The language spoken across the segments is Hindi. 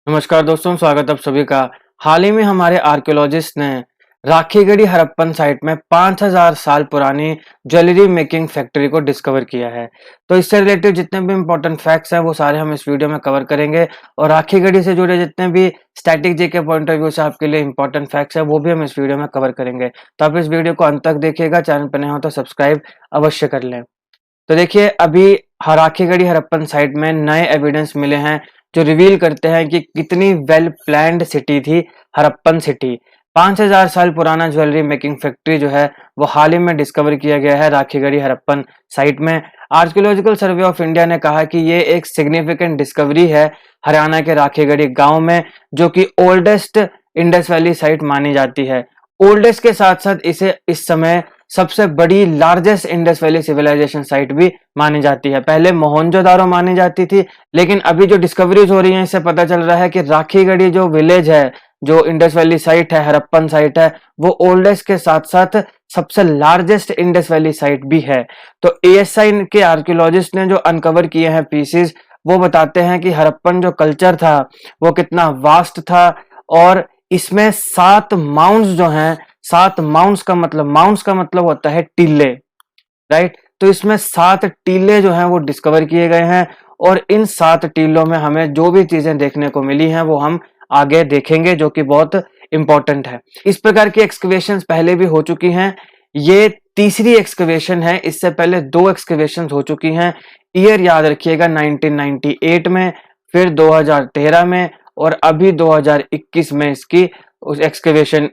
नमस्कार दोस्तों, स्वागत आप सभी का। हाल ही में हमारे आर्कियोलॉजिस्ट ने राखीगढ़ी हड़प्पन साइट में 5000 साल पुरानी ज्वेलरी मेकिंग फैक्ट्री को डिस्कवर किया है। तो इससे रिलेटेड जितने भी इंपॉर्टेंट फैक्ट्स हैं वो सारे हम इस वीडियो में कवर करेंगे और राखीगढ़ी से जुड़े जितने भी स्टैटिक जी के पॉइंट ऑफ व्यू से आपके लिए इंपॉर्टेंट फैक्ट्स हैं वो भी हम इस वीडियो में कवर करेंगे। तो आप इस वीडियो को अंत तक देखिएगा। चैनल पर नए हो तो सब्सक्राइब अवश्य कर लें। तो देखिए, अभी राखीगढ़ी हड़प्पन साइट में नए एविडेंस मिले हैं जो रिवील करते हैं कि कितनी वेल प्लान्ड सिटी थी हड़प्पन सिटी। 5000 साल पुराना ज्वेलरी मेकिंग फैक्ट्री जो है वो हाल ही में डिस्कवर किया गया है राखीगढ़ी हड़प्पन साइट में। आर्कियोलॉजिकल सर्वे ऑफ इंडिया ने कहा कि ये एक सिग्निफिकेंट डिस्कवरी है हरियाणा के राखीगढ़ी गांव में, जो कि ओल्डेस्ट इंडस वैली साइट मानी जाती है। ओल्डेस्ट के साथ साथ इसे इस समय सबसे बड़ी largest Indus valley civilisation site भी मानी जाती है। पहले मोहनजोदारो मानी जाती थी, लेकिन अभी जो डिस्कवरीज हो रही हैं इससे पता चल रहा है कि राखीगढ़ी जो विलेज है, जो इंडस वैली साइट है, हड़प्पन साइट है, वो ओल्डेस्ट के साथ साथ सबसे लार्जेस्ट इंडस वैली साइट भी है। तो एएसआई के आर्कियोलॉजिस्ट ने जो अनकवर किए हैं पीसेस, वो बताते हैं कि हड़प्पन जो कल्चर था वो कितना वास्ट था। और इसमें 7 माउंट्स जो हैं, 7 माउंट्स का मतलब होता है टीले, राइट। तो इसमें 7 टीले जो हैं वो डिस्कवर किए गए हैं और इन 7 टीलों में हमें जो भी चीजें देखने को मिली हैं वो हम आगे देखेंगे, जो कि बहुत इंपॉर्टेंट है। इस प्रकार की एक्सकवेशंस पहले भी हो चुकी हैं। ये तीसरी एक्सकवेशन है, इससे पहले 2 एक्सकवेशंस हो चुकी हैं। ईयर याद रखिएगा 1998 में, फिर 2013 में और अभी 2021 में इसकी उस एक्सकवेशन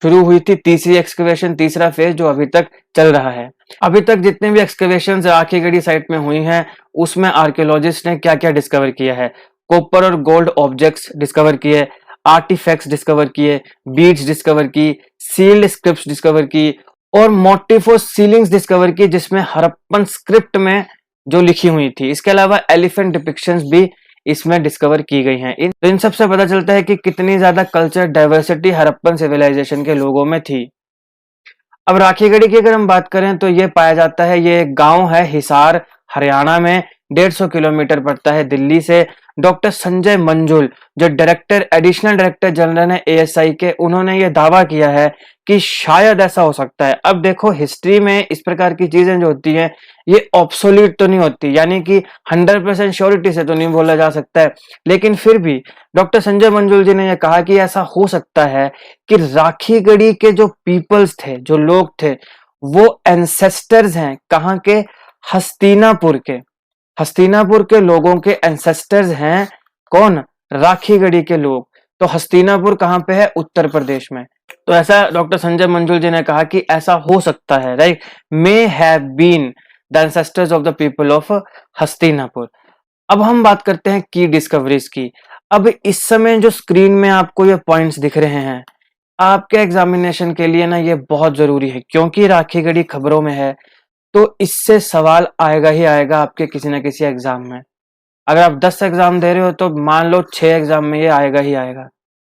शुरू हुई थी। तीसरी एक्सकवेशन, तीसरा फेज जो अभी तक चल रहा है। अभी तक जितने भी एक्सकवेशन राखीगढ़ी साइट में हुई हैं उसमें आर्कियोलॉजिस्ट ने क्या क्या डिस्कवर किया है। कॉपर और गोल्ड ऑब्जेक्ट्स डिस्कवर किए, आर्टिफैक्ट्स डिस्कवर किए, बीड्स डिस्कवर की, सील्ड स्क्रिप्ट्स डिस्कवर की और मोटिफो सीलिंग्स डिस्कवर की जिसमें हड़प्पन स्क्रिप्ट में जो लिखी हुई थी। इसके अलावा एलिफेंट डिपिक्शंस भी इसमें डिस्कवर की गई हैं। इन सब से पता चलता है कि कितनी ज्यादा कल्चर डाइवर्सिटी हड़प्पन सिविलाइजेशन के लोगों में थी। अब राखीगढ़ी की अगर हम बात करें तो ये पाया जाता है, ये एक गांव है हिसार, हरियाणा में 150 किलोमीटर पड़ता है दिल्ली से। डॉक्टर संजय मंजुल जो एडिशनल डायरेक्टर जनरल है एएसआई के, उन्होंने ये दावा किया है कि शायद ऐसा हो सकता है। अब देखो, हिस्ट्री में इस प्रकार की चीजें जो होती हैं ये ऑब्सोल्यूट तो नहीं होती, यानी कि 100% श्योरिटी से तो नहीं बोला जा सकता है, लेकिन फिर भी डॉक्टर संजय मंजुल जी ने यह कहा कि ऐसा हो सकता है कि राखीगढ़ी के जो पीपल्स थे, जो लोग थे, वो एंसेस्टर्स हैं कहाँ के? हस्तिनापुर के। हस्तिनापुर के लोगों के एंसेस्टर्स हैं कौन? राखीगढ़ी के लोग। तो हस्तिनापुर कहाँ पे है? उत्तर प्रदेश में। तो ऐसा डॉक्टर संजय मंजुल जी ने कहा कि ऐसा हो सकता है, right, may have been the ancestors of the people of Hastinapur. अब हम बात करते हैं की डिस्कवरीज की। अब इस समय जो स्क्रीन में आपको ये पॉइंट्स दिख रहे हैं, आपके एग्जामिनेशन के लिए ना ये बहुत जरूरी है, क्योंकि राखीगढ़ी खबरों में है तो इससे सवाल आएगा ही आएगा आपके किसी ना किसी एग्जाम में। अगर आप 10 एग्जाम दे रहे हो तो मान लो 6 एग्जाम में ये आएगा ही आएगा,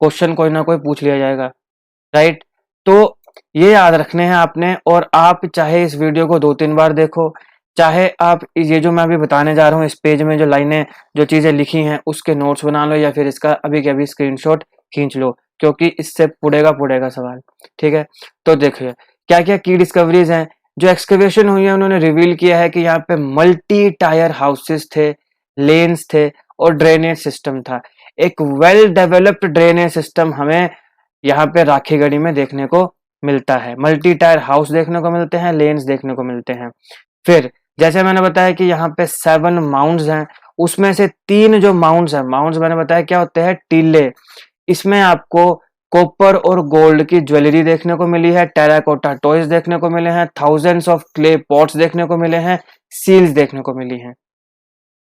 क्वेश्चन कोई ना कोई पूछ लिया जाएगा, राइट। तो ये याद रखने हैं आपने। और आप चाहे इस वीडियो को 2-3 बार देखो, चाहे आप ये जो मैं अभी बताने जा रहा हूँ इस पेज में जो लाइनें, जो चीजें लिखी हैं उसके नोट्स बना लो या फिर इसका अभी के अभी स्क्रीनशॉट खींच लो, क्योंकि इससे पुड़ेगा सवाल, ठीक है। तो देखिए क्या क्या की डिस्कवरीज हैं। जो एक्सकवेशन हुई है उन्होंने रिवील किया है कि यहाँ पे मल्टी टायर हाउसेस थे, लेन्स थे और ड्रेनेज सिस्टम था। एक वेल डेवलप्ड ड्रेनेज सिस्टम हमें यहाँ पे राखीगढ़ी में देखने को मिलता है। मल्टी टायर हाउस देखने को मिलते हैं, लेन्स देखने को मिलते हैं। फिर जैसे मैंने बताया कि यहाँ पे 7 माउंट्स हैं, उसमें से 3 जो माउंट्स हैं, माउंट्स मैंने बताया क्या होते हैं? टीले। इसमें आपको कॉपर और गोल्ड की ज्वेलरी देखने को मिली है, टेराकोटा टॉयज देखने को मिले हैं, थाउजेंड्स ऑफ क्ले पॉट्स देखने को मिले हैं, सील्स देखने को मिली हैं,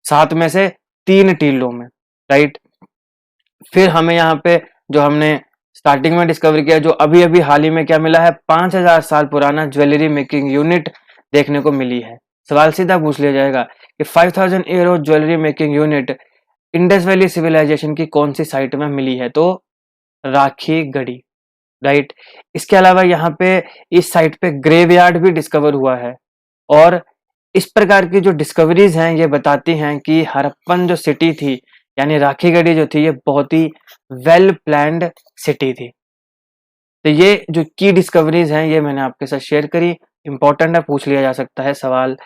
7 में से 3 टीलों में, राइट। फिर हमें यहाँ पे जो हमने स्टार्टिंग में डिस्कवर किया, जो अभी अभी हाल ही में क्या मिला है, 5000 साल पुराना ज्वेलरी मेकिंग यूनिट देखने को मिली है। सवाल सीधा पूछ लिया जाएगा कि 5000 year old jewellery making unit Indus valley civilisation की कौन सी साइट में मिली है? तो राखीगढ़ी, राइट। इसके अलावा यहाँ पे इस साइट पे ग्रेवयार्ड भी डिस्कवर हुआ है। और इस प्रकार की जो डिस्कवरीज हैं ये बताती हैं कि हड़प्पन जो सिटी थी यानी राखीगढ़ी जो थी ये बहुत ही वेल प्लान्ड सिटी थी। तो ये जो की डिस्कवरीज हैं ये मैंने आपके साथ शेयर करी, इंपॉर्टेंट है, पूछ लिया जा सकता है सवाल।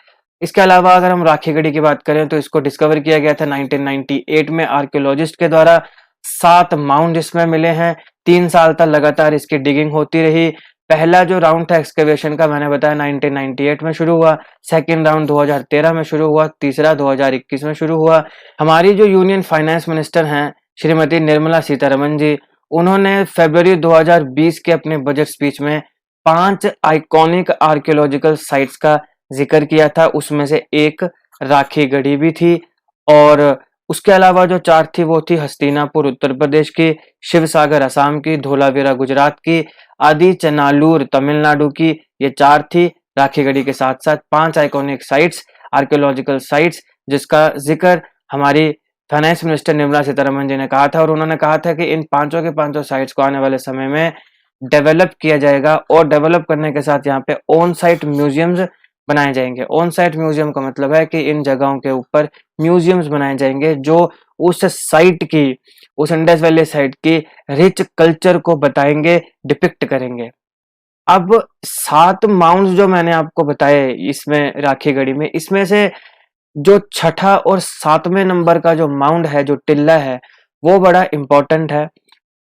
इसके अलावा अगर हम राखीगढ़ी की बात करें तो इसको डिस्कवर किया गया था 1998 में आर्कियोलॉजिस्ट के द्वारा। 7 माउंट इसमें मिले हैं। 3 साल तक लगातार इसकी डिगिंग होती रही। पहला जो राउंड था एक्सकवेशन का मैंने बताया 1998 में शुरू हुआ, सेकेंड राउंड 2013 में शुरू हुआ, तीसरा 2021 में शुरू हुआ। हमारी जो यूनियन फाइनेंस मिनिस्टर हैं श्रीमती निर्मला सीतारमन जी, उन्होंने फरवरी 2020 के अपने बजट स्पीच में 5 आइकॉनिक आर्कियोलॉजिकल साइट्स का जिक्र किया था, उसमें से एक राखीगढ़ी भी थी। और उसके अलावा जो 4 थी वो थी हस्तिनापुर उत्तर प्रदेश की, शिवसागर असम की, धोलावीरा गुजरात की, आदि चनालूर तमिलनाडु की। ये 4 थी। राखीगढ़ी के साथ साथ 5 आइकॉनिक साइट्स, आर्कियोलॉजिकल साइट्स, जिसका जिक्र हमारी फाइनेंस मिनिस्टर निर्मला सीतारमन जी ने कहा था। और उन्होंने कहा था कि इन पांचों के पांचों साइट्स को आने वाले समय में डेवलप किया जाएगा, और डेवलप करने के साथ यहाँ पे ऑन साइट म्यूजियम्स बनाए जाएंगे। ऑन साइट म्यूजियम का मतलब है कि इन जगहों के ऊपर म्यूजियम्स बनाए जाएंगे जो उस साइट की, उस इंडस वैली साइट की रिच कल्चर को बताएंगे, डिपिक्ट करेंगे। अब 7 माउंट्स जो मैंने आपको बताए इसमें राखीगढ़ी में, इसमें से जो छठा और 7वें नंबर का जो माउंट है, जो टिल्ला है, वो बड़ा इंपॉर्टेंट है।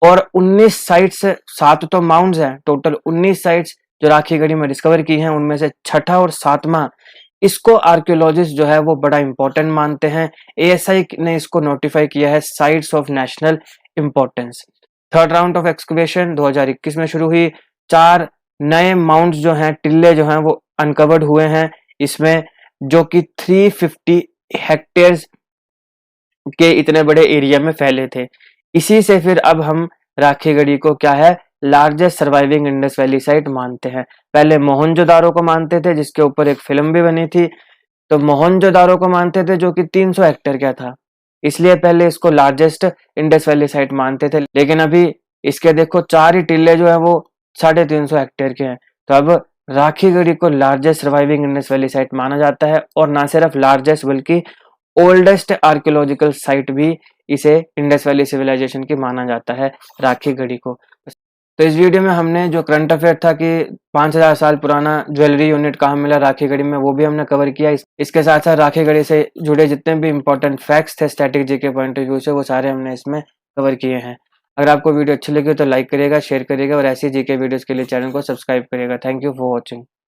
और 19 साइट्स, 7 तो माउंट्स हैं, टोटल 19 साइट्स जो राखीगढ़ी में डिस्कवर की हैं, उनमें से छठा और 7वां, इसको आर्कियोलॉजिस्ट जो है वो बड़ा इंपॉर्टेंट मानते हैं। एएसआई ने इसको नोटिफाई किया है sites of national importance. Third round of excavation 2021 में शुरू हुई। 4 नए माउंट्स जो हैं, टिल्ले जो हैं, वो अनकवर्ड हुए हैं इसमें, जो कि 350 हेक्टेयर्स के इतने बड़े एरिया में फैले थे। इसी से फिर अब हम राखीगढ़ी को क्या है, largest surviving Indus valley site मानते हैं। पहले मोहनजोदारो को मानते थे, जिसके ऊपर एक फिल्म भी बनी थी। तो मोहनजोदारो को मानते थे जो कि 300 हेक्टेयर का था, इसलिए पहले इसको लार्जेस्ट इंडस वैली साइट मानते थे। लेकिन अभी इसके देखो 4 ही टिल्ले जो है वो 350 हेक्टेयर के हैं। तो अब राखीगढ़ी को largest surviving Indus valley site माना जाता है। और ना सिर्फ लार्जेस्ट बल्कि ओल्डेस्ट आर्कियोलॉजिकल साइट भी इसे इंडस वैली सिविलाइजेशन की माना जाता है, राखीगढ़ी को। तो इस वीडियो में हमने जो करंट अफेयर था कि 5000 साल पुराना ज्वेलरी यूनिट कहाँ मिला राखीगढ़ी में, वो भी हमने कवर किया। इसके साथ साथ राखीगढ़ी से जुड़े जितने भी इंपॉर्टेंट फैक्ट्स थे स्टैटिक जी के पॉइंट ऑफ व्यू से, वो सारे हमने इसमें कवर किए हैं। अगर आपको वीडियो अच्छी लगी तो लाइक करिएगा, शेयर करिएगा, और ऐसी जीके वीडियोस के लिए चैनल को सब्सक्राइब करिएगा। Thank you for watching.